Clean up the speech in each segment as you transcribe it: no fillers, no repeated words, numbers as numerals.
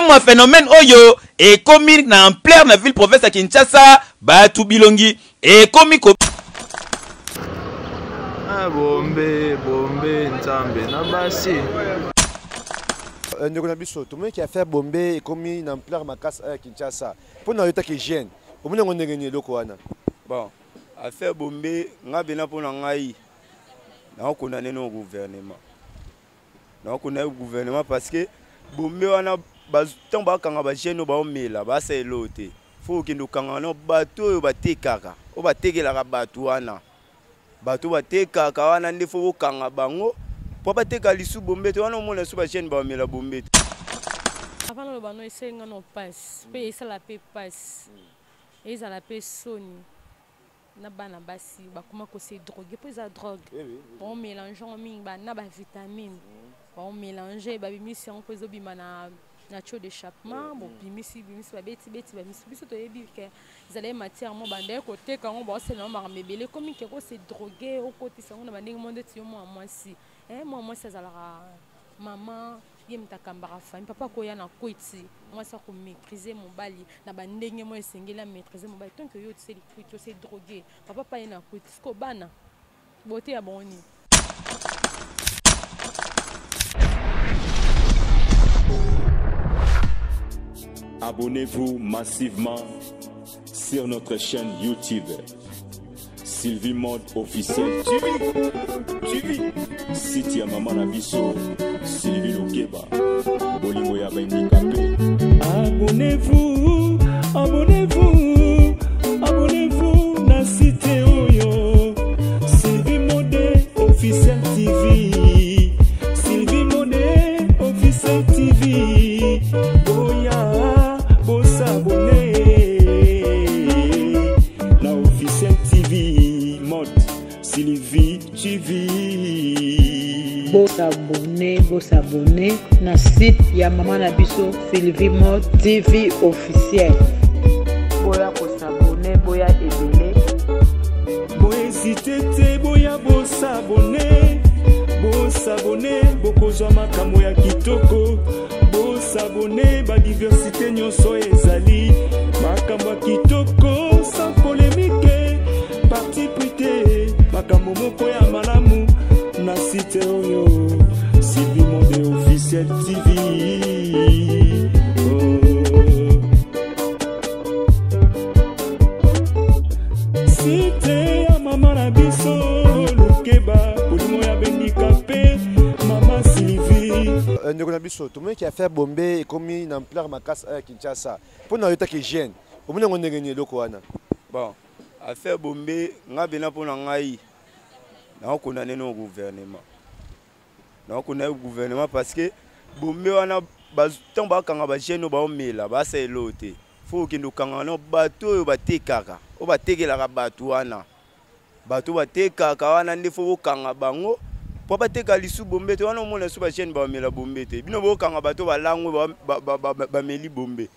mwa phénomène oyo ekomi na ampleur na ville province ya Kinshasa batu bilongi ekomi ko bombe nzambe na basi ndeko na biso tout qui a fait bombe ekomi na ampleur makasi à Kinshasa pona yota ke jeune omona ngondenge ni loko wana bon a fait bombe ngabena pona ngai na condamner no gouvernement parce que bombe wana tant ba kanga ba jeune ba omela ba sa elote faut que nous kanga no bato ba tekaka o ba tekela bato wana bato ba tekaka wana ndefo kanga bango po ba teka lisu bombe te wana omona su ba jeune ba omela bombe avant le bano essayer ngano passe pe ça la paix passe et ça la paix soni na bana basi ba comment que c'est drogue pour ça drogue on mélange en ming ba na ba vitamine on mélanger ba bimisi on pose bima na nature d'échappement bon bimisi ba beti ba biso to yebi que ils allaient matière mo bande côté quand on ba c'est non ba mebele comme que c'est drogué au côté ça on ba ndenge monde ti moi si moi ça la maman yemtakambara fami papa koya na kwiti moi ça ko maîtriser mon bali na bandenge moi sengela maîtriser mon bali tant que yo c'est kwiti c'est drogué papa pa na kwiti ko bana beauté ya boni. Abonnez-vous massivement sur notre chaîne YouTube Sylvie Mode officiel TV site ya mama na biso Sylvie Lokeba bolingo ya bandikape. Abonnez-vous na site oyo Sylvie Mode officiel TV Sylvie Mode officiel TV boya bosa abonné na officiel TV Mode Sylvie TV. Boss abonné na site ya mama na biso Sylvie Mode TV officiel. Boya boss abonné boya ebele. Boya hésité boya boss abonné bokozwa makambo ya kitoko. Boss abonné ba diversité nyonso ezali makambo ya kitoko sans polémique parti prité makambo moko ya malamu na site oyo Sylvie Mode officiel TV. Site ya mama na biso Lokeba bolingo ya bandikape mama Sylvie. ndeko na biso tout qui a fait bombe ekomi na ampleur makasi à Kinshasa pona yota ke jeune omona ngondenge ni loko wana bon a fait bombe ngabena pona ngai na condamner no gouvernement parce que bombe wana tant ba kanga ba jeune ba omela ba sa elote faut que nous kanga no bato ba tekaka o ba tekela bato wana bato ba tekaka wana ndefo kanga bango po ba teka lisu bombe te wana omona su ba jeune ba omela bombe te bino bo kanga bato ba lango ba meli bombe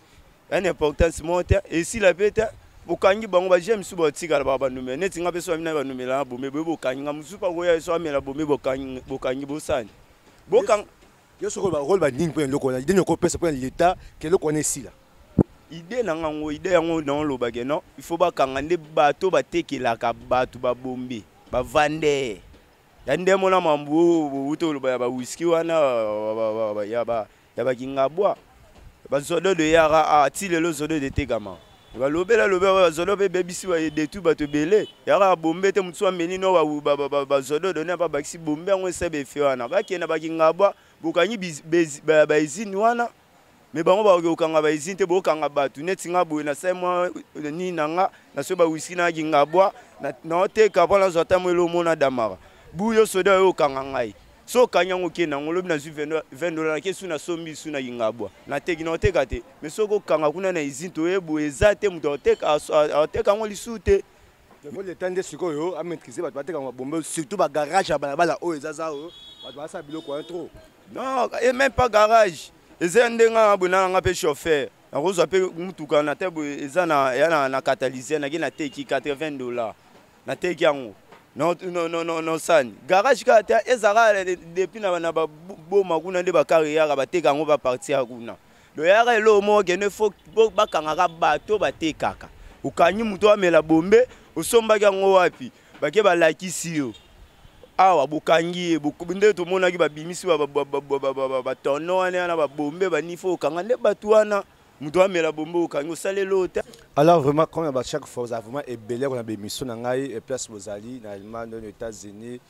une importance monte et si la peta bokangi bango ba j'aime su ba tika ba numé neti nga peso amina ba numela bombe bokangi nga musu pa ko ya so amela bombe bokangi bosani bokang yo soko ba rôle ba ning pour loko na idée ko pesa pour l'état que loko na sila idée na ngango idée yango dans lo bageno il faut ba kanga nde bato ba tekela ka bato ba bombe ba vande ya nde mona mambu uto lo ba whisky wana ya ba kingabwa ba zodo de yara a ti le zodo de tegama ba lobela zodo be bebisi ba de tout bato belé yara bombe te mutsu ameni no ba zodo de na ba baxi bombe ngo sebe fe wana ba kena ba kingabwa bokanyi ba izini wana me bango ba okanga ba izini te bokanga bato neti ngabo na semwa ni nanga na so ba whisky na kingabwa na te ka pona zota mwelo mona damara buyo soda yo kanga ngai so kanyango kena ngolobi na $20 ke suna sombi suna yingabwa na teki na oteka te me soko kanga kuna na izinto ebo ezate muto oteka ngo lisute faut le temps de sikoyo a maîtriser bato bateka bombe surtout ba garage ya bala o ezaza o bato ba sa biloko trop non et même pas garage ezendenga bona nga pe chauffeur na rozo pe mutuka na tebo ezana ya na catalyseur na kina teki $80 na teki yango non san garage ka ta ezara depuis na ba boma kuna nde ba carrière ba teka ngo ba partir kuna loyaka elo mo kene fo bakangaka bato batekaka okanyi muto amela bombe osombaki yango wapi bake balakisi yo awa bokangi nde tomonaki babimisi batono wana na babombe banifo okanga nde bato wana muto amela bombe okangi osalelo te. Alors vraiment comme chaque fois vous avez vraiment ébélé on a des missions dans ngai place Bozali dans Allemagne dans les États-Unis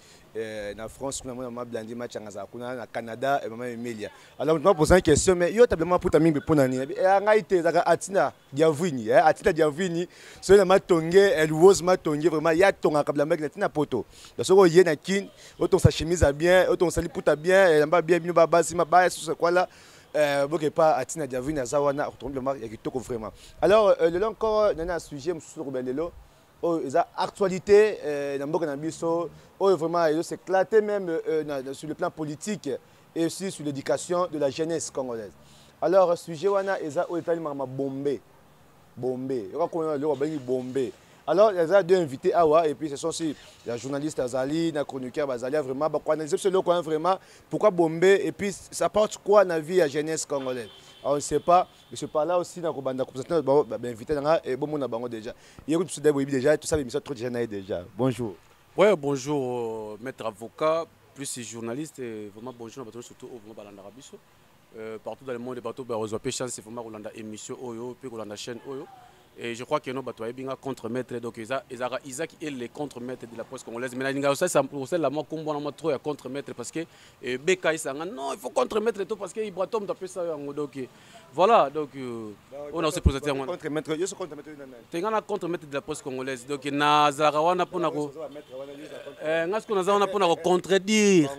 na France kuna mama blandi match ngaza kuna na Canada et mama Emilia. Alors maintenant poser une question mais yo tablement pour taming pour nani ngai te zaka atina diavini atina diavini so na matonge elle ose matonge vraiment ya tonga kabla mec na tina poto donc so ye na kin auton sa chemise a bien auton sa liputa bien elle m'a bien bino baba si ma ba sur quoi là bon pas atina diavini na zawana autrement ya kitoko vraiment. Alors le long encore nana sujet sur belelo oh, actualité dans beaucoup d'ambitions, oh, vraiment, il s'est éclaté même sur le plan politique et aussi sur l'éducation de la jeunesse congolaise. Alors, sujet wana eza au Italie mama bombé, bombé. On connaît le bombé. Alors, il y a deux invités awa et puis ce sont aussi la journaliste Azali, la chroniqueur Azali vraiment bah quoi analyser ce local vraiment pourquoi bombé et puis ça porte quoi dans la vie à jeunesse congolaise. Alors, on ne sait pas, je suis pas là aussi dans le invité et bon mon bango déjà. Il y a déjà tout ça l'émission trop déjà. Bonjour. Ouais, bonjour maître avocat, plus journaliste et vraiment bonjour surtout au Balanda Rabiso. Partout dans le monde, les bateaux reçoivent chance c'est vraiment Rolanda émission Oyo, puis Rolanda chaîne Oyo. Et je crois que nos bateaux sont contre-maîtres, donc Isaac est le contre-maître de la poste congolaise. Mais là, c'est la mort qu'on voit trop contre-maître parce que Beka non, il faut contre-maître tout parce que Ibratom t'a fait ça. Donc voilà, donc on a aussi présenté à moi. Contre-maître, je suis contre-maître. Tu es un contre-maître de la poste congolaise. Donc na Zarawana pour nous contredire.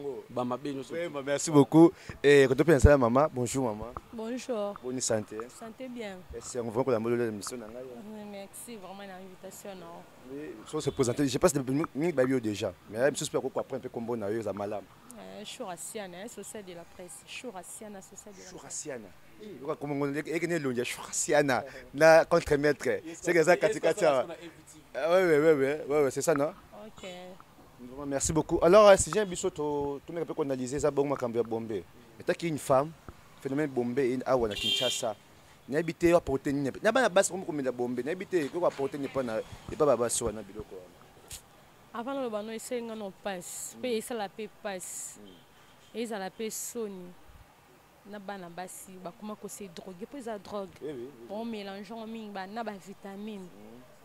Merci beaucoup. Et quand tu penses à maman, bonjour maman. Bonjour. Bonne santé. Santé bien. C'est on voit que la mode de l'émission. Merci vraiment l'invitation. Je se présenter, je passe depuis babio déjà. Mais je suis sûr qu'on comprend un peu comme on a eu à malam. Chourasiana, social de la presse. Chourasiana, social de la presse. Chourasiana. Comme on est gagné l'ondia Chourasiana na contre-maître. C'est que ça Katika. Ouais, c'est ça non? OK. Merci beaucoup. Alors si j'ai un biseau tout le monde peut analyser ça bon Makambia Bombé. Et t'as une femme phénomène Bombé in Awa na Kinshasa. N'habité à porter ni n'a pas la base comme la bombe n'habité que va porter n'est pas baba sur na biloko avant le bano essaye ngano passe pe ça la paix passe et ça la paix soni na bana basi ba kuma ko c'est drogue pe ça drogue on mélange on minga na ba vitamine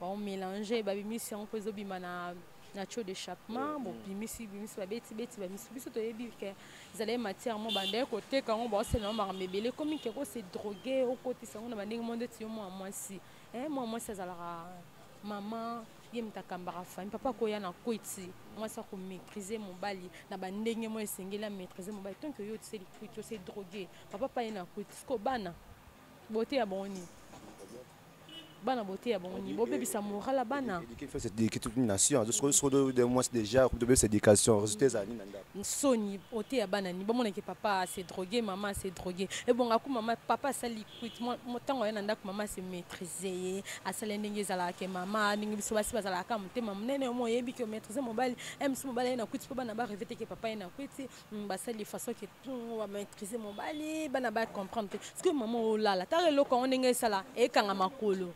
on mélanger ba bimisi on peut zobima na nature d'échappement bon bimisi ba beti ba misi biso to yebi ke zale matière mo bande côté quand on bosse na ma mebele comme que c'est drogué au côté ça on a banding monde ti moi si moi ça la maman yemta kambara famille papa ko ya na kwiti moi ça ko maîtriser mon bali na bandenge mo esengela maîtriser mon bali tant que yo c'est liquide c'est drogué papa pa na kwiti ko bana beauté ya boni bana beauté ya boni bo bebisa morala bana qui fait cette toute une nation sur de mois déjà de cette éducation résultats za nanda soni beauté ya bana ni bomona ke papa c'est drogué maman c'est drogué et bon aku maman papa ça liquide mo tango ya nanda maman c'est maîtriser asala ndenge zala ke maman ndenge biso basi bazala ka mutema munene mo yebi ke maîtriser mon bali MC mon bali na kwiti po bana ba rêver ke papa na kwiti basali façon que tout va maîtriser mon bali bana ba comprendre parce que maman o lala tare loko on ndenge sala e kanga makolo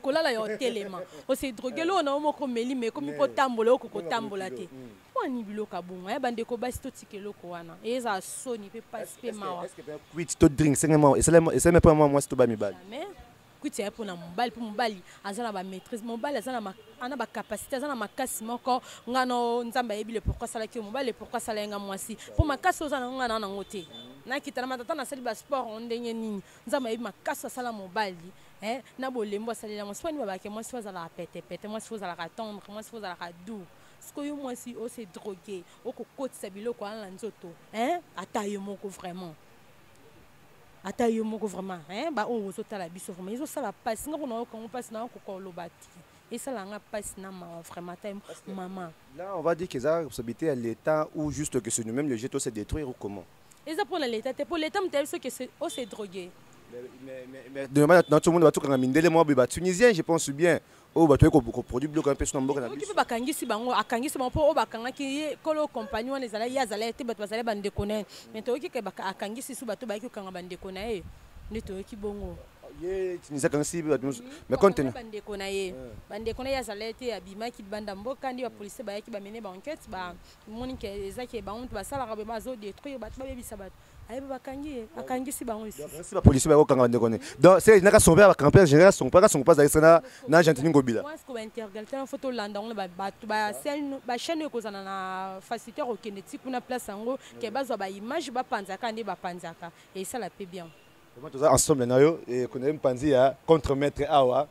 kolala yo telema o se drogué lo na mo ko meli mais comme ko tambola ko tambola te wani biloka bunga bande ko basi to tikelo ko wana eza soni pe passe pe mawa est-ce que quit to drink c'est même pas moi c'est to ba mi bal mais quit pour na mobali pour mobali azana ba maîtrise mobali azana ma ana ba capacité azana makasi moko ngano nzamba yebile pourquoi sala ki mobali pourquoi sala nga mwasi pour makasi ozana ngana na ngote na kitana matata na sali ba sport ondenye nini nzamba yebi makasi sala mobali na bolembo salela mo swani babake moi si la pète moi si la tendre moi si la doux ce que moi si o c'est drogué o ko kotisa biloko ala nzoto atayo moko vraiment ba o zo tala biso vraiment ils ont ça la passe ngako na ko passe na ko lobati et ça la nga passe na ma vraiment maman là on va dire que ça responsabilité à l'état ou juste que c'est nous-mêmes le jet c'est détruire ou comment et ça pour l'état pour l'état me dit que c'est drogué Mais dans tout le monde va tout quand mindele moi ba tunisien je pense bien. Oh ba toi ko produit bloc un peu sur mboka na biso. Qui peut bakangisi bango akangisi bango po bakanga ki kolo compagnie wana ezala ya zala te bato bazala bande kona. Mais to ki ke akangisi su bato ba ki kanga bande kona e. Ne to ki bongo. Ye tunisia quand si mais contenu. Bande kona ye. Bande kona ya zala te abima ki banda mboka ndi ba police ba ki ba mener ba enquête ba moni ke ezaki ba honte ba sala ka ba zo détruire bato ba bebisa bato. Aye bakangi akangisi bango ici. Si ba police ba ko kanga bande kona. Donc c'est naka son père campeur général son pas za na Gentini Ngobila. Moi ce que ba intergalter en photo landa on ba bato ba chaîne ko zana na facilitateur au kinétique kuna place ango ke bazo ba image ba panzaka ndi ba panzaka et ça la paie bien. Ensemble et qu'on aime penser à contre-maître awa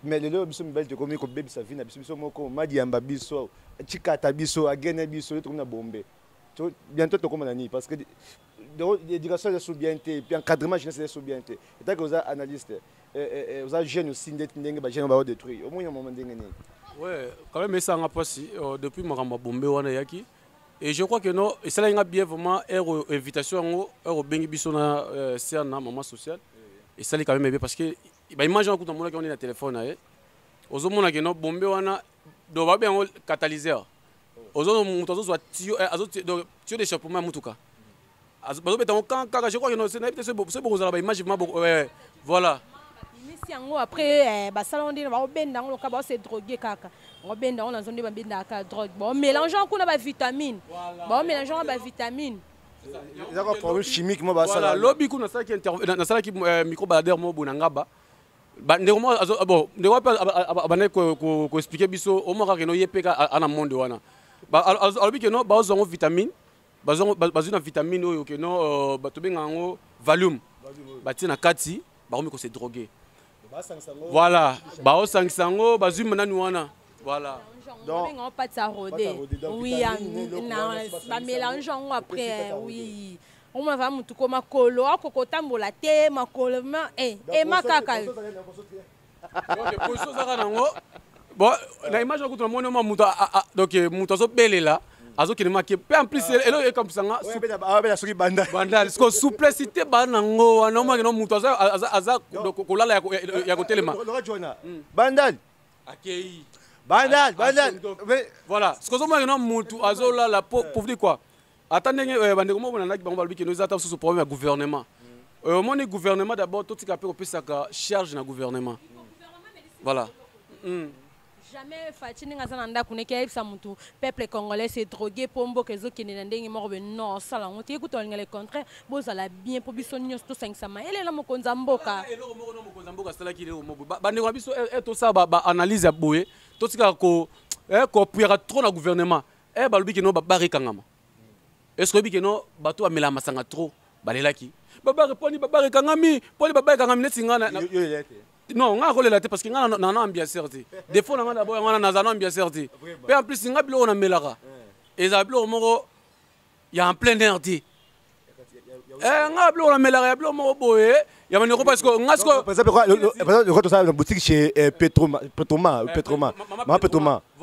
mais le lobi sont belles comme ko bébé sa vie na biso moko madi amba biso chikata biso agene biso to na bombe bientôt to comme nani parce que l'éducation est sous bien té puis encadrement jeunesse est sous bien té et tant que vous analyste vous avez jeune aussi ndenge ba jeune ba détruire au moins un moment ndenge ni ouais quand même ça nga passé depuis makamba bombe wana yaki. Et je crois que non, et ça là bien vraiment invitation au bengi biso na serna maman sociale. Et ça là quand même bien parce que bah imagine quand on est na téléphone eh. Ozo mona que non bombe wana do ba bien catalyseur. Ozo muto zo tio azo tio d'échappement mutuka. Azo bazo beton quand je crois que non c'est pour ça ba image voilà. Après, on dit que c'est drogué. On drogue. Bon, mélangeant des vitamines. Bon, mélangeant des vitamines. Il y a un problème chimique. Voilà, lobby qui est microbaladeur, bonangaba. Bon, on expliquer biso au moins que no yepeka ana monde wana. Alors que no bazon vitamine, bazon vitamine oyo que no batobenga volume. Batina kati, ba ko c'est drogué. Voilà, bao sangsango, bazum nani wana. Voilà. Donc on pas ça rodé. Oui, ba mélangeant après oui. On va mutu koma kolo, kokotambola te, makolo ma makaka. Bon, la image que tout le monde donc mutu so belela. Azo qui marqué en plus elle est comme ça bandal ce que souplicité banango wana ma no mutu aza kolala ya kotelema bandal akei bandal voilà ce que zo ma no mutu azo la pour dire quoi attendez bande comment on a bango balbi que nous attendons ce problème à gouvernement mon gouvernement d'abord tout ce qui peut opérer charge na gouvernement voilà. Jamais Fatini Ngazananda Kuneke Samutu, peuple congolais s'est drogué pour Mbo Kezo qui n'est pas mort. Non, ça l'a monté. Écoute, on est le contraire. Bon, ça l'a bien pour Bissonios tout 500 000. Elle est là, mon Konzamboka. Elle est là, mon Konzamboka. C'est là qu'il est au Mobo. Bandérabiso est tout ça, analyse à bouer. Tout ce qu'on peut trop dans le gouvernement. Eh, Balubi qui n'a pas barré Kangama. Est-ce que Biki n'a pas tout à Mélamasanga trop? Balelaki. Baba répondit Baba Kangami. Poli Baba Kangami n'est singana. Non, on a relé la tête parce qu'il y a un ambiance certi. Des fois, on a d'abord un ambiance certi. Mais en plus, il y a un mélara. Et ça il y a un plein d'air. Il y a un mélara, il y a un parce que. Par exemple, le retour à la boutique chez Petroma.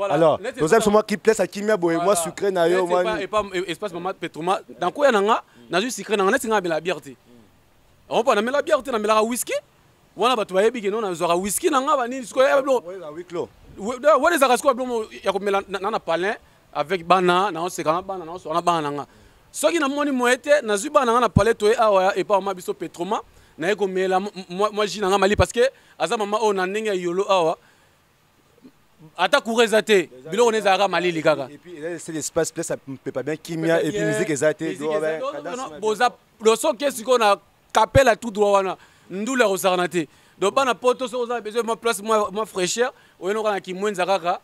Alors, vous avez moi qui plaît à Kimia Boé, moi sucré, naïo, moi. Et pas espace maman Petroma. Dans quoi il y a un sucré, on a la bière. On peut la bière, on a whisky. Wana batu bayebi ke non azora whisky na nga bani siko ya blo ouais la wiklo ouais les arasko blo ya ko mela na palin avec bana na on se kana bana na on bana nga soki na moni moete na zuba na palais to awa et pas ma biso Petroma na ko mela moi jina nga mali parce que aza mama o na ndenge yolo awa ata kurezate bilo on ezara mali likaka et puis c'est l'espace place ça peut pas bien kimia et puis musique ezate boza le son qu'est-ce qu'on a capella tout droit wana ndula rosarnate donc bana poto so za besoin ma place moi fraîcheur oyeno kana kimwenza kaka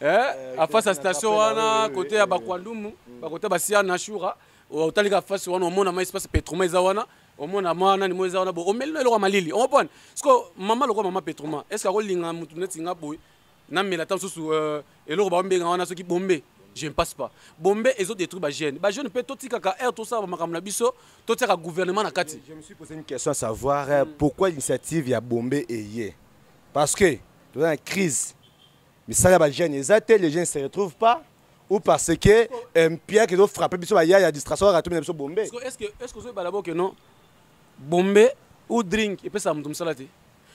à face à station wana côté ya bakwandumu ba côté basia na shura otalika face wana omona ma espace Petroma wana omona mana ni moza wana bo omelino lo malili on comprend parce que maman lo maman Petroma est-ce que ko linga mutu netinga boy na mela ta susu eloko ba mbenga wana soki bombe je ne passe pas. Bombe et autres détruits jeune. Ba jeune peut tout kaka air tout ça ba makam na biso, tout ça gouvernement na kati. Je me suis posé une question à savoir pourquoi l'initiative ya Bombe et yé. Parce que dans la crise, mais ça ba jeune les jeunes se retrouvent pas ou parce que un pierre qui doit frapper biso ba ya distraction à tout biso Bombe. Est-ce que vous savez d'abord que non Bombe ou drink epesa moto mosala te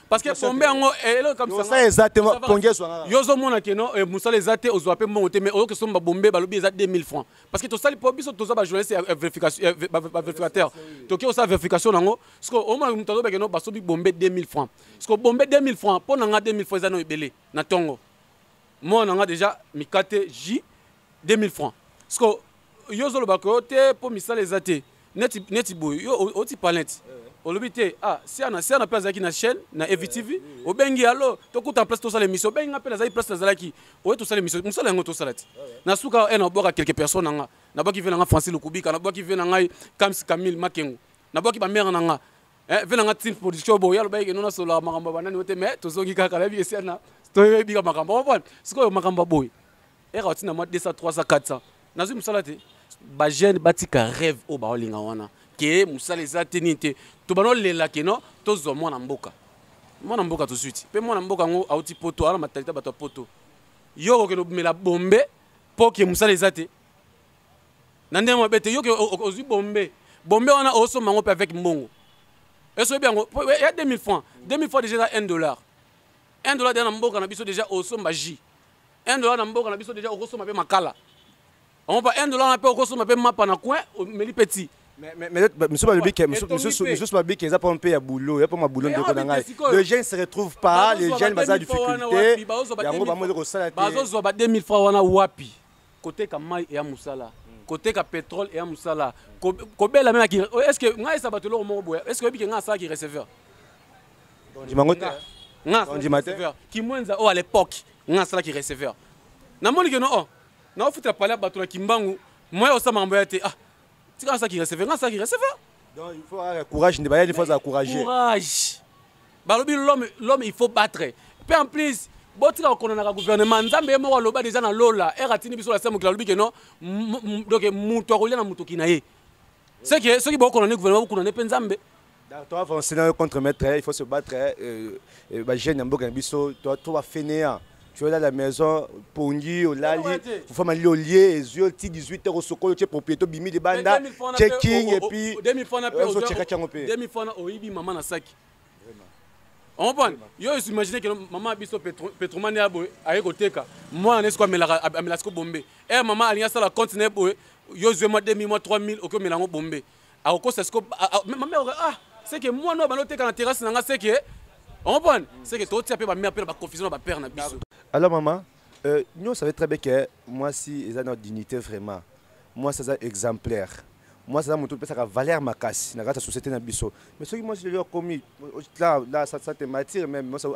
parce que bombe yango eloko comme ça exactement ponge swanga yo zomona ke non mosala eza te ozwa mpe mbongo te mais oyoke somba bombe balobi eza 2000 francs parce que tosali po biso toza bajournaliste ya vérificateur toki osala vérification nango parce que omona moto azobeke no basobi bombe 2000 francs parce que bombe 2000 francs mpo nanga 2000 francs eza no ebele na ntongo mo nanga déjà mikate j 2000 francs parce que yo ozoloba ko te mpo misala eza te neti boye yo oti palette olobi te si ana mpe azalaki na chaîne na evtv obengi alo tokuta place tosala émission obengi nga mpe nazali place nazalaki oye tosala émission mosala yango tosala te na suka nabwaka quelques personnes nanga nabwaki ve nanga Francis Lukubika nabwaki ve nanga Kams Camille Makengo nabwaki bamere nanga ve nanga team production boye alobaki nona sola makambo banani ote mais tozongi kaka nayebi esiana toyebika makambo opona sikoyo makambo boye era otina mwa 200 300 400 nazwi mosala te bajeune batika rêve oyo baolinga wana ke mosala eza te nini te tobanolela ke no tozwa mwana mboka tosuti mpe mwana mboka yango auti poto ala matalita bato ya poto yo okende obimela bombe mpo ke mosala eza te na ndenge mabe te yo ke ozwi bombe wana osomba yango mpe avec mbongo esoyebi yango ya 2000 francs 2000 francs déjà eza $1 $1 deja na mboka na biso déjà osomba ji $1 na mboka na biso déjà okosomba mpe makala on pa $1 na mpe okosomba mpe mapa na coin omeli petit mais monsieur Babik, ils ont pas un boulot, il y a pas un boulot de Konanga. Les jeunes ne se retrouvent pas, les jeunes basent en difficulté. Il y a un gros de Rossala. Bazo 2000 francs wana wapi. Côté ka mai et musala. Côté ka pétrole et musala. Kobela même qui est-ce que nga esa batelo mo boya. Est-ce que nga ça qui receveur. Di mangote. Nga di receveur. Ki mwenza à l'époque, nga ça qui receveur. Na moni que non. Na ofuta pala batolo kimbangu, moi osama mboya te c'est comme ça qui recevait, donc il faut avoir courage, il faut encourager. Courage. L'homme il faut battre. Puis en plus, botika okona na gouvernement nzambe mo loba déjà na lola eratini biso la samu lobi que non donc muto akolia na muto kinaye. C'est que ceux qui bokona na gouvernement bokona na nzambe. Toi avancer dans le contre-maître, il faut se battre ba jeune mboka biso toi fainéant. Tu es là à la maison, Pongi, au Lali, il faut aller au lieu, 18h au Soko, tu es propriétaire, bimi de banda, checking et puis. 2000 francs na paye. 2000 francs na oibi maman na saki. On comprend. Yo imagine que maman biso petromane abo aye koteka. Moi on est quoi melasko bombe. Maman aliya sala compte na boy. Yo zema 2000 mois 3000 oko melango bombe. Ako ça maman c'est que moi no banoteka na terrasse na nga c'est que on comprend. C'est que toi tu appelles ma mère appelle ma confusion ma père na biso. Alors maman, nous savons très bien que moi si ils ont notre dignité vraiment, moi c'est exemplaire. Moi c'est mon tout ça valeur ma casse, na la société na biso. Mais ce qui moi je leur commis là ça te m'attire même moi ça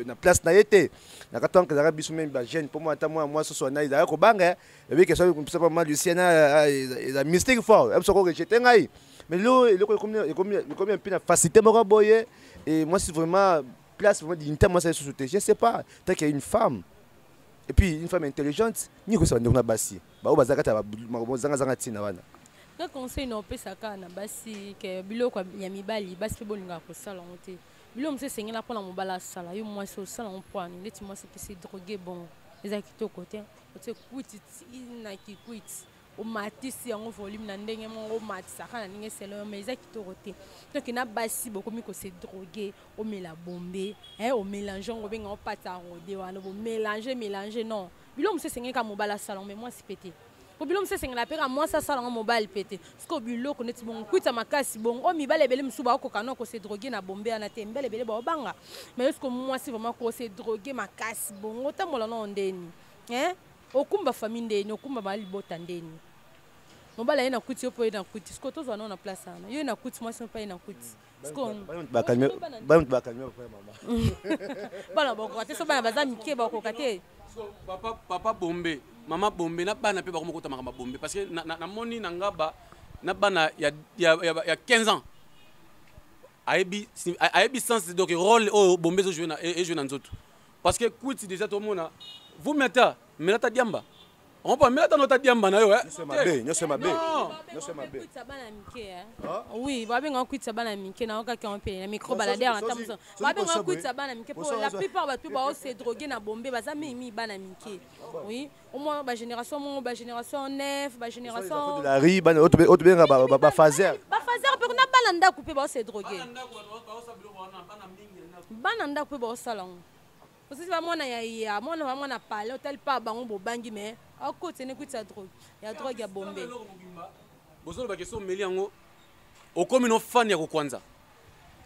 na place na été. Na ka tant que la biso même ba jeune pour moi moi ce soit na ida ko banga et puis que ça pas mal Luciana la mystique fort. Elle se rejeter ngai. Mais là il comme un peu la facilité mo boyer et moi c'est vraiment place vraiment dignité moi ça société je sais pas tant qu'il y a une femme et puis une femme intelligente ni ko ça ndona basi ba bazakata ba zanga tina wana ka conseil no pesa kana basi ke biloko ya mibali basi pe bolinga ko sala onte bilo mse sengela pona mobala sala yo moi so sala on point ndeti moi c'est que c'est droguer bon les akito côté ote quit na ki quit o matisi yango volume na ndenge mo o matisa kana ninge selo mais akito côté donc na basi beaucoup mi ko se droguer o mela bombe o mélange on benga o pata rodé wana bo mélanger non bilo mse sengela mobala sala mais moi c'est pété Obilo mse sengela peka moi ça sala mobile pété parce que bilo connaît bon kuita makasi bon o mibale bele msuba ko kana ko se droguer na bombe na tembele bele ba banga mais est-ce que moi c'est vraiment ko se droguer makasi bon otamola no ndeni okumba famille ndeni okumba mali bota ndeni mobile ina kuti opo ina kuti parce que tozo na place sana yo ina kuti moi c'est pas ina kuti parce que ba calmer maman bana boko te so bana bazami ke bako kate papa bombe mama bombe na bana pe bakoma kota makamba bombe parce que na moni na ngaba na bana ya 15 ans aibi sens donc rôle au bombe zo jouer na et jouer na nzoto parce que kuti déjà tout monde vous mettez melata diamba on peut mettre dans notre diamba na yo no c'est ma bé oui babe nga kwitsa bana mike na oka ki on pe na micro balader na tamso babe nga kwitsa bana mike pour la plupart ba tu ba se droguer na bombe ba za mi bana mike oui au moins ba génération 9 ba génération de la ri bana auto bien ba fazer pe na bana ndako mpe baose droge bana ndako mpe baosala ngo osisi bamwana ya mwana pale otali pa bango bobangi me akoti ene kwiti ya drogue ya bombe bozoloba question meli yango okomi no fan ya kokwanza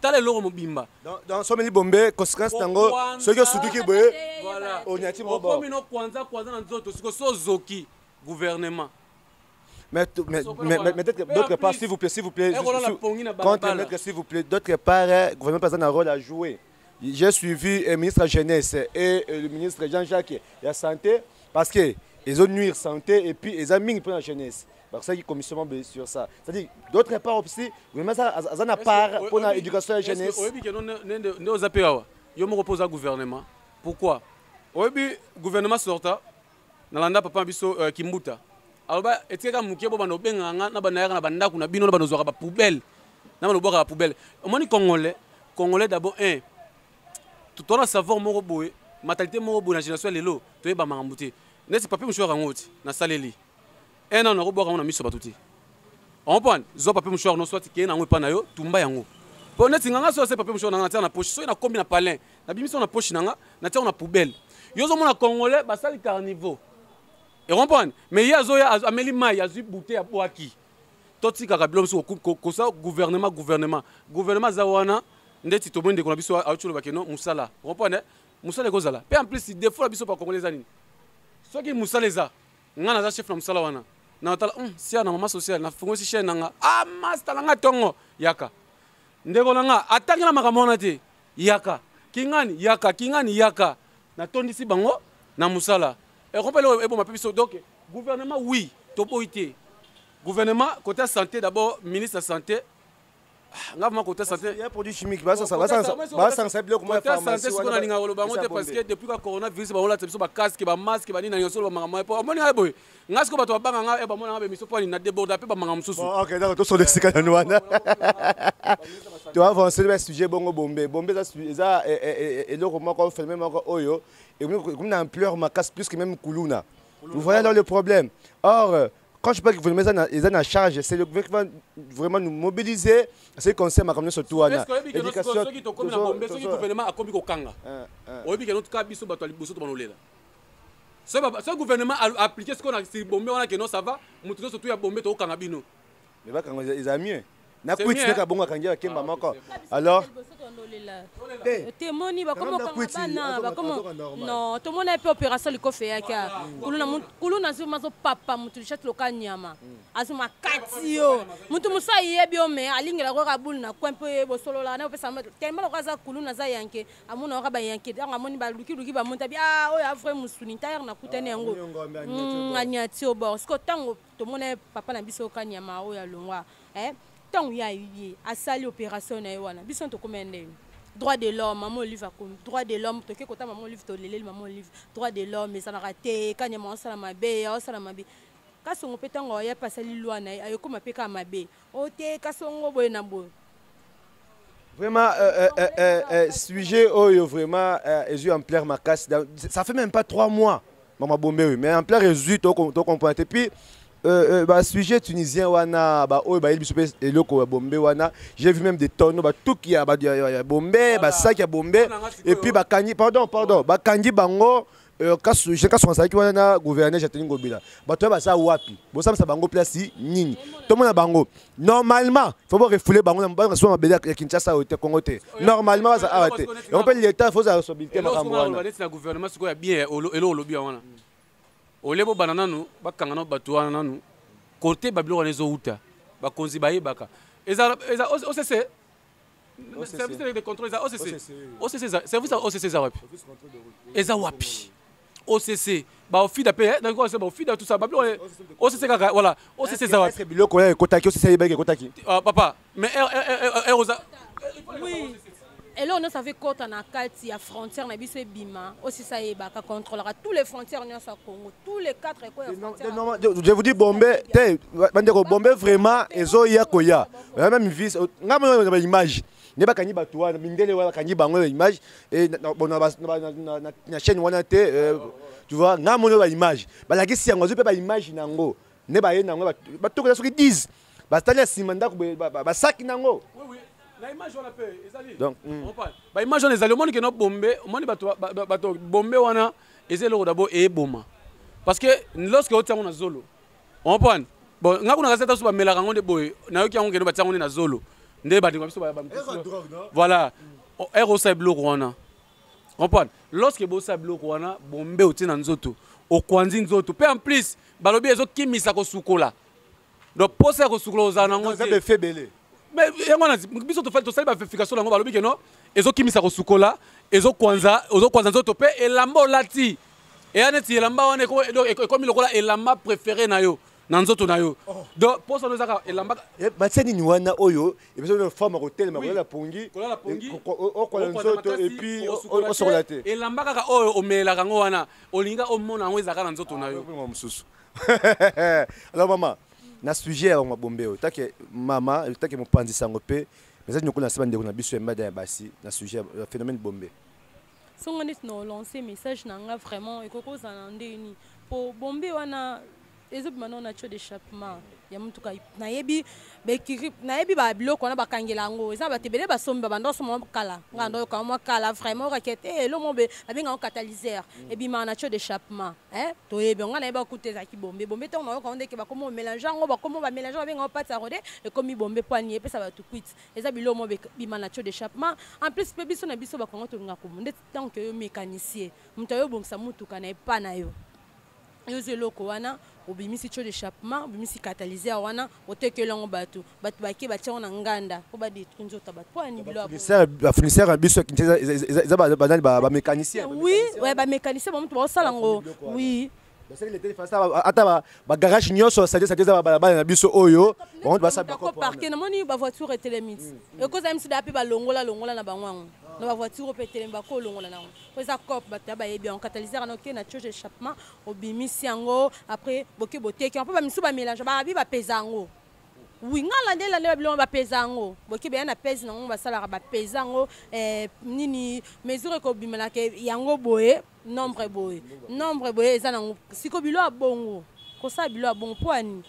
tala eloko mobimba dans someli bombe conséquence nango soki osutuki boye onyati mo okomi no kwanza na nzoto siko sozoki gouvernement. Mais d'autre part, s'il vous plaît, contre maître, s'il vous plaît, d'autre part, le gouvernement a un rôle à jouer. J'ai suivi le ministre de la Jeunesse et le ministre Jean-Jacques de la Santé parce qu'ils ont nuire santé et puis ils ont mis pour la jeunesse. Parce que commission sur ça. C'est-à-dire, d'autre part aussi, le gouvernement a une part pour l'éducation de la jeunesse. Je me repose au gouvernement. Pourquoi? Le gouvernement sorta, Nalanda Papa Biso Kimbuta. Alors, etika mukie bo bano benganga na banayaka na bandako na bino na bano zoka ba poubelle na bano boka ba poubelle omoni congolais d'abord tout on a savoir moko boye mentalité moko boye na génération lelo to ba mangambuté neti papier mouchoir ngoti na saleli non na roboka na miso batuti on prend zo papier mouchoir no soit ke na ngwe pa na yo tumba yango po neti nganga so se papier mouchoir na na poche so na kombi na palin na bimiso na poche nanga na tia na poubelle yo zo mona congolais ba sali carnivore. Et comprendre mais il y a ameli mai ya zui bouteille ya boaki toti kaka bilo biso ko ça gouvernement zawana ndeti to bonde ko na biso a chulo bakeno musala comprendre musala ko zala pe en plus des fois biso pa congolais ani soki musala za ngana za chef na musala wana na tala si na mama social na fungo si chaîne nga master nga tongo yaka ndeko nga atangi na makamona te yaka kingani yaka na tondi si bango na musala. Et donc, gouvernement, oui, topoité. Gouvernement, côté santé, d'abord, ministre de la Santé. Côté santé. Il y a un produit chimique, ça va sensibiliser comment la pharmacie. Parce que depuis que le coronavirus, on a des casques, des masques, des masques, ok, d'accord, tous sont des cicatrices. Tu vas avancer le sujet Bongo Bombé. Bombé, ça, et le roman qu'on fait même encore Oyo, et comme une ampleur, ma casse plus que même Koulouna. Vous voyez là le problème. Or, quand je parle que vous mettez en charge, c'est le gouvernement qui va vraiment nous mobiliser. C'est qu'on sait, ma communauté surtout. L'éducation. Ce qui est gouvernement a commis au Kanga. Ce gouvernement a appliqué ce qu'on a bombé, on a que non, ça va. Nous surtout à bomber au Kanga bino. Mais ils ont mieux. Na kuiti neka bonga kangia kemba moko. Alors témoni ba comme bana ba comme non tout monde a fait opération liko fait yaka kuluna zuma zo papa mutu chat loka nyama azuma katio mutu musa yebi o me alingela ko kabulu na kwempo bo solo la na pesa tellement okaza kuluna za yanke amuna ka ba yanke nga moni ba luki ba monta bi oyo avre musuni taire na kutene yango anyati o bo sko tango to monde papa na biso ka nyama o ya longwa tant il y a eu à sali opération na wana biso to komende droit de l'homme maman livre comme droit de l'homme to ke kota maman livre to lele maman livre droit de l'homme mais ça na raté kanya ma sala mabe kasongo petango ya pasali loi na ayo koma peka mabe o te kasongo boy na boy vraiment sujet oyo vraiment est en plein ma casse ça fait même pas 3 mois maman Bombé oui mais en plein résultat to comprendre et puis sujet tunisien wana il biso eloko Bombé wana j'ai vu même des tonneaux tout qui a Bombé sac ya Bombé et puis kanji pardon kanji bango kaso je kaso ça qui wana gouverneur Jatini Ngobila bato ba ça wapi bo ça bango place nini to mona bango normalement faut pas refouler bango na ba so mabele ya Kinshasa au Congo te normalement ça arrêter et on peut l'état faut sa responsabilité makambo wana na gouvernement siko ya bien elo lobby wana olebo banana nu bakanga no bato wana nanu côté babilo rezo uta bakonzi bayebaka eza OCC service de contrôle eza OCC service OCC za wapi eza wapi OCC ba ofida pe na ko ba ofida tout ça babilo OCC kaka voilà OCC za wapi biloko ya kotaki OCC yebeke kotaki papa mais oui. Et là, on a fait côte en Akati, à frontière, on a vu ce bima, aussi ça y est, qui contrôlera tous les frontières au Congo, tous les 4 frontières. Je vous dis, Bombé, Bombé vraiment, ils ont yakoya. Même vis, on a une image. Ne pas kanyi batwa, mindele wala kanyi bango image et bon na chaîne wana te, tu vois, ngamo na image. Ba la kesi yango, je peux pas image nango. Ne ba ye nango, ba to ko so ki disent. batali nsima ndako basaki nango. Oui, la image on a fait, ezali. Donc, on parle. Ba image on ezali, omoni ke no bombe, omoni bato bombe wana ezeli ko d'abord e boma. Parce que lorsque on tient na zolo, on parle. Bon, ngakuna kaseta so ba melaka ngonde boy, na yoki yango ke no ba tient na zolo. Nde ba ndiko biso ba. Voilà. Ero sa bloko wana. On parle. Lorsque bosa bloko wana, bombe otina nzoto, okwanzi nzoto. Pe en plus, balobi ezo kimisa ko sukola. Donc pour ça ko sukola ozana ngo. Ça be fait belé. Mais yangwana biso to fait to sala ba verification nango balobi ke no, ezo kimisa ko sukola, ezo kwanza nzoto pe elamba lati. Et aneti elamba wana ko comme lokola elamba préféré na yo. Nanzoto na yo. Donc pour ça nous aka elamba batseni ni wana oyo et besoin de forme hotel ma la pongi o ko nzoto et puis o sokolate elamba kaka oyo omela kango wana olinga omona ngo ezaka na nzoto na yo mususu. Alors maman na sujet ya mabombe o take mama take mopanzi sango pe mais ça nous connait pas ndeko na biso embada ya basi na sujet phénomène bombe. Songo nit no lancer message nanga vraiment ekoko za ndeni po bombe wana ezobi mano na cho d'échappement ya mutuka nayebi bekiri nayebi ba biloko na bakangela ngo eza batebele basomba bando somo kala ngando ka mo kala vraiment rakete lo mo be abenga catalyseur et bi na cho d'échappement to yebi ngana yeba kuteza ki bombe bombe to na ko ndeke ba komo mélanger ngo ba komo ba mélanger abenga pata rode et comme bombe poignet pe ça va tout quit eza bilo mo be bi na cho d'échappement en plus pe biso na biso ba kongo to ngako nde tant que yo mécanicien muto yo bongsa mutuka na epa na yo yoze loko wana obimisi cho d'échappement obimisi catalyseur wana otekelango bato baki batia na nganda po ba détruire nzota bato po ani bilo ba fournisseur biso eza ba mécanicien. Oui, ouais ba mécanicien ba mutu ba salango. Oui. Parce que les téléphones ata ba garage nyonso ça za ba na biso oyo on va sa ba ko parquer na moni ba voiture telemite e ko za msi da pe ba longola na bangwango na ba voiture pe telemba ko longola na ko za cop ba ba yebi en catalyseur na ok na cho d'échappement obimisi yango après boke boteki on peut ba misu ba mélange ba bi ba pezango. Oui, ngala ndela le bilon ba pezango boke be na pèse na ngo ba sala ba pezango nini mesure ko bimela ke yango boye nombre boye eza nango siko bilo abongo ko sa bilo abongo poani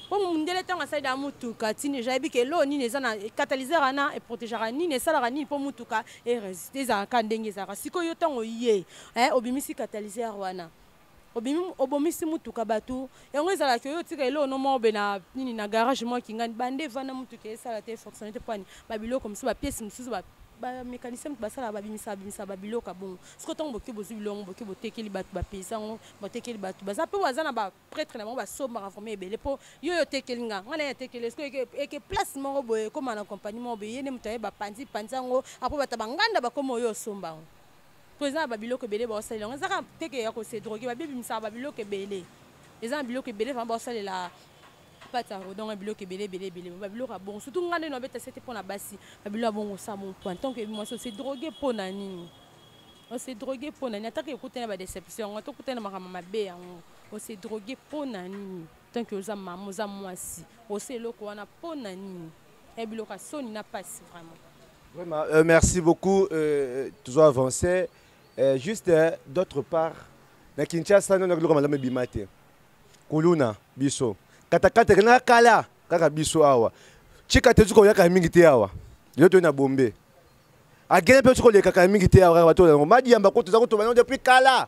po mundele tanga saida mutuka tini jabi ke lo nini eza na catalyseur ana et protégera nini sala nini po mutuka et résister za ka ndenge za siko yo tango ye obimisi catalyseur wana obomisi mutuka batu yango ezala ke yo tika elo no mo be na nini na garage mo kingani bande vana mutuka esala te fonctionnalité poani babilo comme ça ba pièce mususu ba mécanicien basala babimisa babiloka bon siko tango boki bozu bilongo boki botekeli batu ba paysan botekeli batu baza pe wazana ba prêtre na mo ba somba reformer ebele po yo tekeli nga ngana ya tekeli siko eke place mo boye comme na compagnie mo be yene mutaye ba panzango apo bata banganda ba komo yo somba président babiloko ebele ba osala ngo ezaka teke ya ko se droguer babimisa babiloko ebele eza babiloko ebele va ba osala la pata rodon babiloko ebele babiloko bon surtout ngane no beta c'était pour na basi babiloko bon ça mon point tant que moi c'est droguer pour nani on s'est drogué pour nani attaque écouter ba déception on écouter na makama mabe on s'est drogué pour nani tant que za maman za moi si on s'est loko wana pour nani et biloko soni na passe vraiment. Vraiment merci beaucoup toujours avancé. Juste d'autre part na Kinshasa no ngalo malame bimate kuluna biso katakata kana kala kaka biso awa chika te zuko yaka mingi te awa yoto na bombe agene pe zuko le kaka mingi te awa bato na madi yamba ko tuzako to bana depuis kala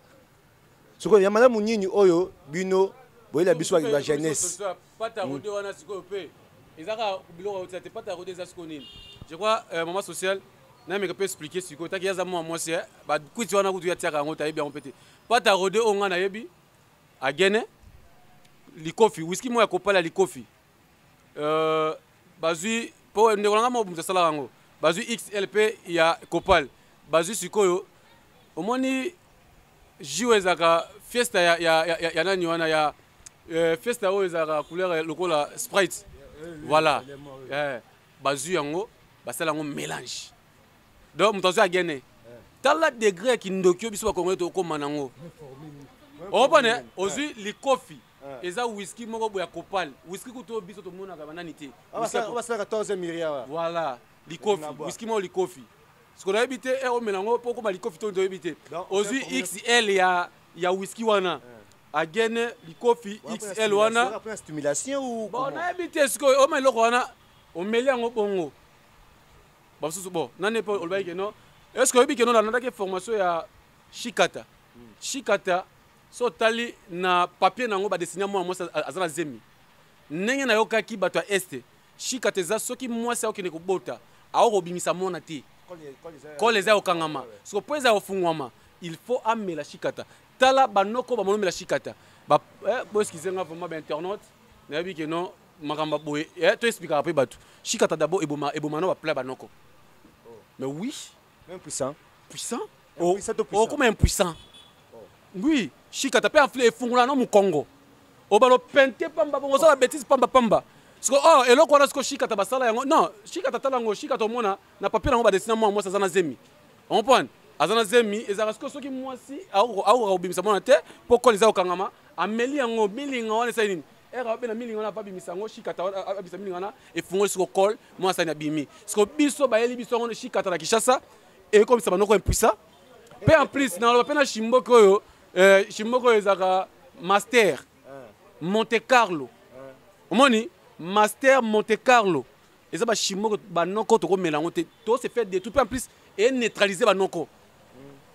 zuko ya malamu nyinyi oyo bino boyela biso ba jeunesse pata rodé wana siko pe ezaka biloko te pata rodé za siko nini je crois maman social na me peut expliquer siko taki yaza moi c'est ba kuti wana kutu ya tiaka ngo ta yebi on pété pata rodé onga na yebi agene likofi whisky mo ya kopala likofi bazui po ndengolanga mo bumza sala rango bazui XLP ya kopal bazui sikoyo omoni jiwe zaka fiesta ya nani wana ya fiesta o zaka couleur lokola Sprite voilà bazui yango basala ngo mélange donc mutazo agene tala degré ki ndokyo biso ba kongo to komana ngo obone ozui likofi eza whisky moko boya kopal whisky kuto biso to mona ka banani te on va faire 14 milliards voilà likofi whisky mo likofi siko na ebité e o melango poko ba likofi to ndo ebité ozui XL ya whisky wana agene likofi XL wana stimulation ou bon na habité ce que o mai loko wana o meli yango bongo ba susu bon nane pas olba ke non est-ce que obi ke non na ndake formation ya shikata shikata so tali na papier nango ba dessiner moi azana zemi ndenge na yokaki bato ya este shikata eza soki mwasi akende kobota aokobimisa mona te kole eza okangama so po eza ofungwama il faut amela shikata tala banoko ba monomela shikata ba bo excusez nga vraiment ba internaute na yabi ke non makamba boye to expliquer après bato shikata d'abord eboma no ba pla banoko mais oui même puissant oh comme impuissant oui shikata pe enflé efungula no mu Congo o balo pente pamba bongo ça la bêtise pamba parce que oh eloko wana sko shikata basala yango non shikata talango shikata mona na papier nango ba dessiner moi ça zana zemi on comprend azana zemi ezaka sko soki mwasi au bimisa mona te poko leza okangama ameli yango milinga wana sa nini era be na milinga wana pa bimisa ngo shikata abisa milinga wana efungo sko col moi ça na bimi sko biso ba yeli biso ngo shikata na Kishasa et comme ça banoko impuissant pe en plus na lo pena shimboko yo shimboko ezaka master Monte Carlo omoni master Monte Carlo eza ba shimboko banoko to ko melango te to se fait de tout en plus et neutraliser banoko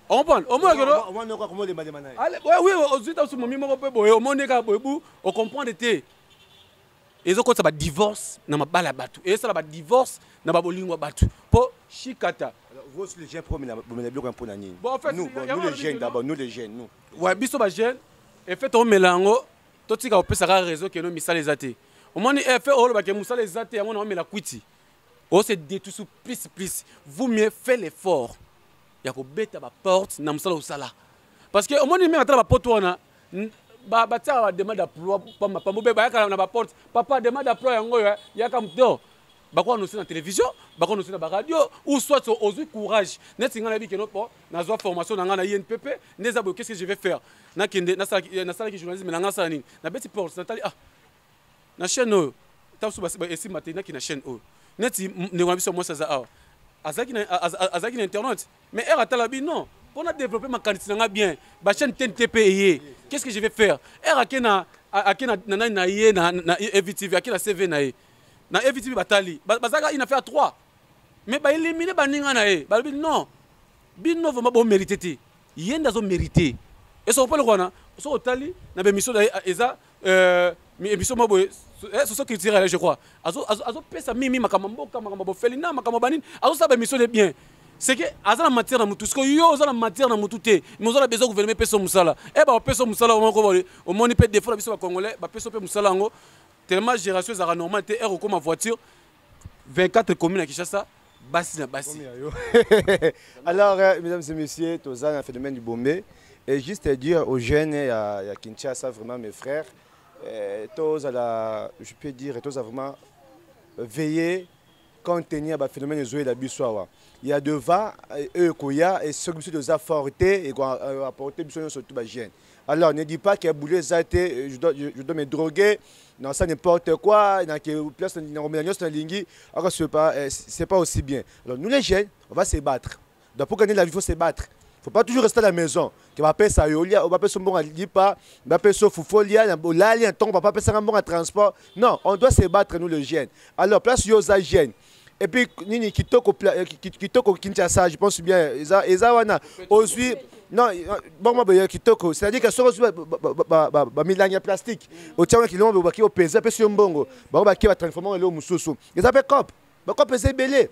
on comprend au moins que on va comment demander maintenant oui aux États-Unis momi moko pe boye o moneka boyebu o comprendre te ezo ko ça ba divorce na mabala batu et ça ba divorce na ba bolingwa batu po shikata vous les jeunes promis la bloc pour nani nous les jeunes d'abord nous les jeunes nous ouais biso ba jeunes et fait on melango to tika opesa réseau que no misala ezate au moins fait o ba ke musala ezate yango na mela kwiti o se détruit sous plus vous mieux fait l'effort ya ko beta ba porte na musala osala parce que au moins même atala ba porte wana ba tia ba demande d'emploi pamba pamba ba ya na ba porte papa demande d'emploi yango ya ka mto ba ko annoncer na télévision ba ko annoncer na ba radio ou soit ozu courage net singa na bi ke no po na zo formation na nga na INPP neza bo qu'est-ce que je vais faire na kende na sala ki journalisme na nga sala nini na beti porte na tali na chaîne o ta so ba esi matin na ki na chaîne o net ne ngwa biso mo sa za azaki na internet mais era talabi non pour développer ma qualité nga bien ba chaîne TNTP qu'est-ce que je vais faire era kena na EVTV akena CV na EVTV batali bazaka il a fait 3 mais ba éliminer baninga na ba non bino vraiment bon mérité te yenda zo mérité et ça on peut le voir so otali na be mission eza émission maboye so critiquer je crois azo pesa mimi makambo felina makambo banini azo sa be mission de bien c'est que azana matière na mutu ce que yo azana matière na mutu te mais ozala besoin gouvernement peso musala e ba peso musala au moni peut défaut biso ba congolais ba peso pe musala ngo tellement génération za normal te er comme voiture 24 communes à Kishasa basi na basi alors mesdames et messieurs tozana phénomène du Bombé et juste dire aux jeunes à Kinshasa vraiment mes frères je peux dire tous à vraiment veiller contenir le phénomène de la Bissoa. Il y a devant eux et ceux qui sont fortés et qui ont apporté surtout les jeunes. Alors ne dis pas qu'il y a boulé zaté, je dois me droguer, non ça n'importe quoi, il y a une place alors c'est pas aussi bien. Alors nous les jeunes, on va se battre. Donc pour gagner la vie, il faut se battre. Il ne faut pas toujours rester à la maison. Tu vas payer ça, tu vas payer son bon à l'IPA, tu vas payer son foufolia, tu vas pas payer ça bon à transport. Non, on doit se battre, nous les jeunes. Alors, place Yosa jeunes. Et puis, Nini Kitoko Kinshasa, je pense bien, Ezawana, aussi. Non, bon, moi, Kitoko, c'est-à-dire que sur le milagre plastique, au tient qu'il y a au pesé, puis sur un bongo, qui va transformer le moussou. Ils appellent COP. COP est belé.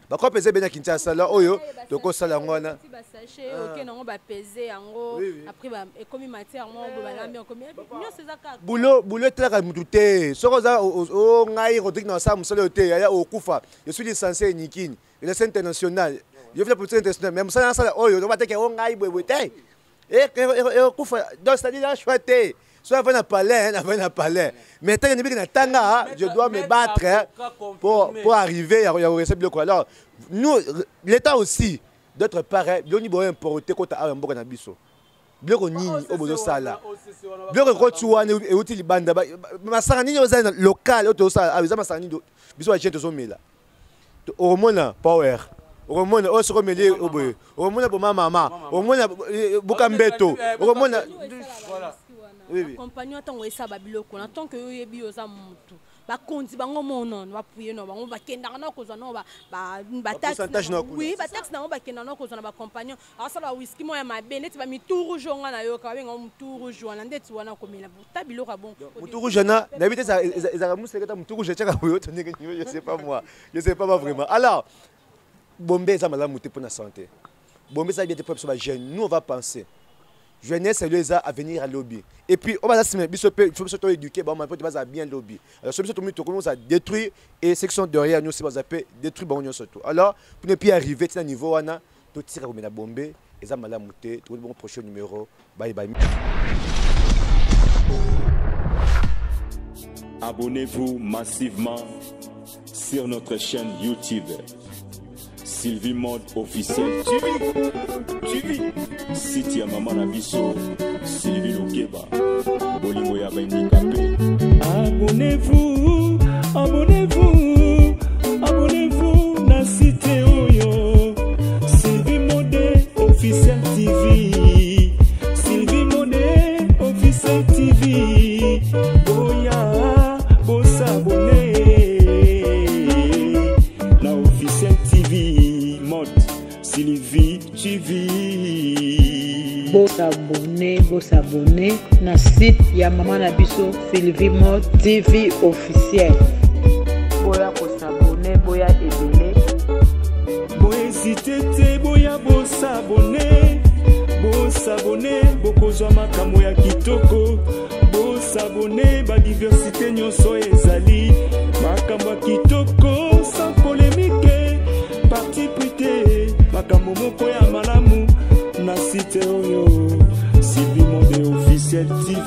Bako pese bena Kinshasa là oyo toko sala ngwana ba sachet OK nango ba peser yango après ba ekomi matière mo ba lambi ekomi nyo sezaka boulot tela mututé soko za o ngai Rodrigue na sa musala yote ya okufa je suis licencié Nikini il est international je fais pour international même ça sala oyo to bateke o ngai bwebwete okufa donc c'est dire chouette soit avant à palais. Mais tant que je dois me battre pour arriver à recevoir le quoi. Alors, nous, l'État aussi, d'autre part, nous avons importé quand on a un bon nabiso. Nous avons au bout de ça là. Nous avons retrouvé et outil banda. Ma sanani aux local, auto ça, avec ma sanani, biso à gente zombie là. Au moins power. Au moins on se remet au bout. Au moins pour ma maman. Au moins Bukambeto. Au moins voilà. compagnon tant esa babiloko na tant que yebi oza mutu ba konzi bango monon ba puye no bango ba kenda na kozwa no ba taxe oui ba taxe na ba kenda na kozwa na ba compagnon asala whisky mo ya mabe neti ba mituru jonga na yo ka benga muturu jona ndeti wana komela ta biloko bon muturu jona na bité ça ezaka museketa muturu je tchaka boyo toneke je sais pas moi je sais pas vraiment alors Bombé ça mala muté pour la santé Bombé ça bien des pour les jeunes nous on va penser jeunesse c'est les à venir à lobby et puis on va il faut surtout éduquer bon on peut pas bien lobby alors celui surtout on commence à détruire et section derrière nous c'est pas détruire bon surtout alors pour ne plus arriver à niveau on a tout tirer comme la Bombé et ça mala muté tout le bon prochain numéro bye bye. Abonnez-vous massivement sur notre chaîne YouTube Sylvie Mode officiel TV Siti ya mama na biso Sylvie Lokeba Bolingo ya handicapé. Abonnez-vous abonnez-vous na site oyo Sylvie Mode officiel TV Sylvie Mode officiel TV Boya bossa abonné na officiel TV Mode Sylvie TV. Boss abonné na site ya maman na biso Sylvie Mode TV officiel. Boya boss abonné boya ebele. Boya hésité te boya boss abonné bokozwa makambo ya kitoko. Boss abonné ba diversité nyonso ezali makambo ya kitoko sans polémique parti prité makambo moko ya malamu na site oyo Sylvie Mode officiel TV.